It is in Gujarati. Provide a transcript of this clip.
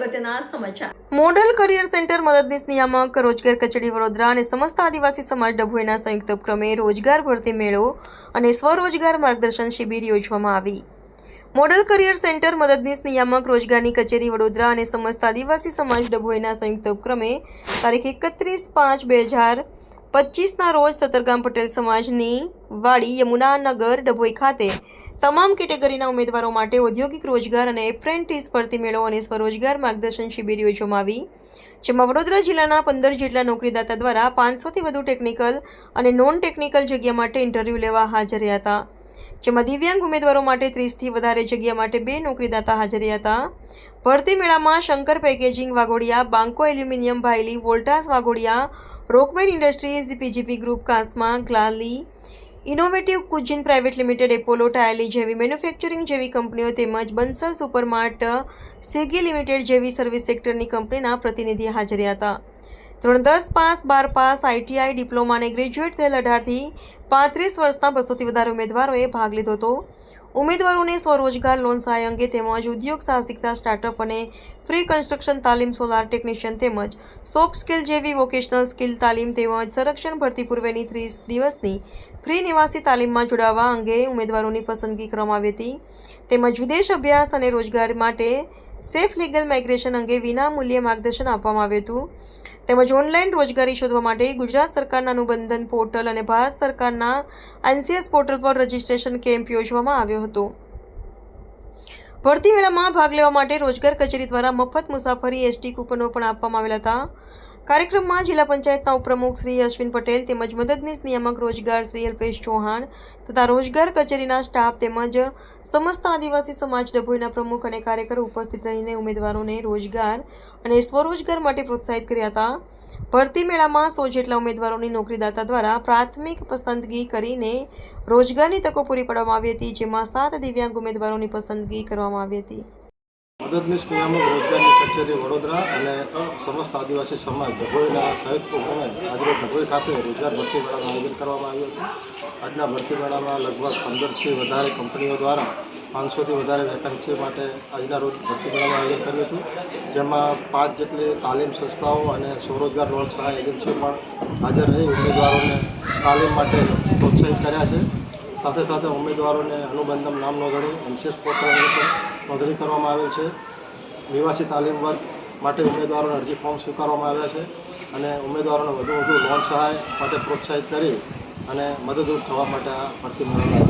અગત્યના સમાચાર. મોડલ કરિયર સેન્ટર મદદનીશ નિયામક રોજગાર કચેરી વડોદરા અને સમસ્ત આદિવાસી સમાજ ડભોઈના સંયુક્ત ઉપક્રમે રોજગાર ભરતી મેળો અને સ્વરોજગાર માર્ગદર્શન શિબિર યોજવામાં આવી. મોડલ કરિયર સેન્ટર મદદનીશ નિયામક રોજગારની કચેરી વડોદરા અને સમસ્ત આદિવાસી સમાજ ડભોઈના સંયુક્ત ઉપક્રમે તારીખ 31/5/2025ના રોજ સતરગામ પટેલ સમાજની વાડી યમુનાનગર ડભોઈ ખાતે તમામ કેટેગરીના ઉમેદવારો માટે ઔદ્યોગિક રોજગાર અને એપ્રેન્ટિસ ભરતી મેળો અને સ્વરોજગાર માર્ગદર્શન શિબિર યોજવામાં આવી, જેમાં વડોદરા જિલ્લાના 15 જેટલા નોકરીદાતા દ્વારા 500થી વધુ ટેકનિકલ અને નોન ટેકનિકલ જગ્યા માટે ઇન્ટરવ્યૂ લેવા હાજર રહ્યા હતા, જેમાં દિવ્યાંગ ઉમેદવારો માટે 30થી વધારે જગ્યા માટે 2 નોકરીદાતા હાજર રહ્યા હતા. ભરતી મેળામાં Shankar packaging Waghodia, Banco aluminium Bhayli, Voltas Waghodia, Rockman industries, PGP group કાસ્મા, ગ્લાલી, innovative cuisine private limited, Apollo ટાયલી જેવી મેન્યુફેક્ચરિંગ જેવી કંપનીઓ તેમજ બંસલ સુપરમાર્ટ, સ્વિગી લિમિટેડ જેવી સર્વિસ સેક્ટરની કંપનીના પ્રતિનિધિ હાજર રહ્યા હતા. ધોરણ 10 પાસ, 12 પાસ, આઈટીઆઈ, ડિપ્લોમા અને ગ્રેજ્યુએટ થયેલ 18થી 35 વર્ષના 200થી વધારે ઉમેદવારોએ ભાગ લીધો હતો. ઉમેદવારોને સ્વરોજગાર લોન સહાય અંગે તેમજ ઉદ્યોગ સાહસિકતા, સ્ટાર્ટઅપ અને ફ્રી કન્સ્ટ્રક્શન તાલીમ, સોલાર ટેકનિશિયન તેમજ સોફ્ટ સ્કિલ જેવી વોકેશનલ સ્કિલ તાલીમ તેમજ સંરક્ષણ ભરતી પૂર્વેની 30 દિવસની ફ્રી નિવાસી તાલીમમાં જોડાવા અંગે ઉમેદવારોની પસંદગી કરવામાં આવી હતી. તેમજ વિદેશ અભ્યાસ અને રોજગાર માટે સેફ લીગલ માઇગ્રેશન અંગે વિનામૂલ્યે માર્ગદર્શન આપવામાં આવ્યું હતું. તેમજ ઓનલાઈન રોજગારી શોધવા માટે ગુજરાત સરકારના અનુબંધન પોર્ટલ અને ભારત સરકારના NCS પોર્ટલ પર રજિસ્ટ્રેશન કેમ્પ યોજવામાં આવ્યો હતો. ભરતી મેળામાં ભાગ લેવા માટે રોજગાર કચેરી દ્વારા મફત મુસાફરી એસટી કૂપનો પણ આપવામાં આવેલા હતા. કાર્યક્રમમાં જિલ્લા પંચાયતના ઉપપ્રમુખ શ્રી અશ્વિન પટેલ તેમજ મદદનીશ નિયામક રોજગાર શ્રી અલ્પેશ ચૌહાણ તથા રોજગાર કચેરીના સ્ટાફ તેમજ સમસ્ત આદિવાસી સમાજ ડભોઈના પ્રમુખ અને કાર્યકરો ઉપસ્થિત રહીને ઉમેદવારોને રોજગાર અને સ્વરોજગાર માટે પ્રોત્સાહિત કર્યા હતા. ભરતી મેળામાં 100 જેટલા ઉમેદવારોની નોકરીદાતા દ્વારા પ્રાથમિક પસંદગી કરીને રોજગારની તકો પૂરી પાડવામાં આવી હતી, જેમાં 7 દિવ્યાંગ ઉમેદવારોની પસંદગી કરવામાં આવી હતી. મદદનીશ નિયામક રોજગારની કચેરી વડોદરા અને સમસ્ત આદિવાસી સમાજ ડભોઈના સંયુક્ત ઉપક્રમે આજે ડભોઈ ખાતે રોજગાર ભરતી મેળાનું આયોજન કરવામાં આવ્યું હતું. આજના ભરતી મેળામાં લગભગ 15થી વધારે કંપનીઓ દ્વારા 500થી વધારે વેકન્સી માટે આજના રોજ ભરતી મેળાનું આયોજન કર્યું હતું, જેમાં 5 જેટલી તાલીમ સંસ્થાઓ અને સ્વરોજગાર લોન સહાય એજન્સીઓ પણ હાજર રહી ઉમેદવારોને તાલીમ માટે પ્રોત્સાહિત કર્યા છે. સાથે સાથે ઉમેદવારોને અનુબંધમ નામ નોંધણી NCS પોર્ટલ અંગે પણ નોંધણી કરવામાં આવેલ છે. નિવાસી તાલીમ વર્ગ માટે ઉમેદવારોને અરજી ફોર્મ સ્વીકારવામાં આવ્યા છે અને ઉમેદવારોને વધુ લોન સહાય માટે પ્રોત્સાહિત કરી અને મદદરૂપ થવા માટે આ ભરતી મેળાનું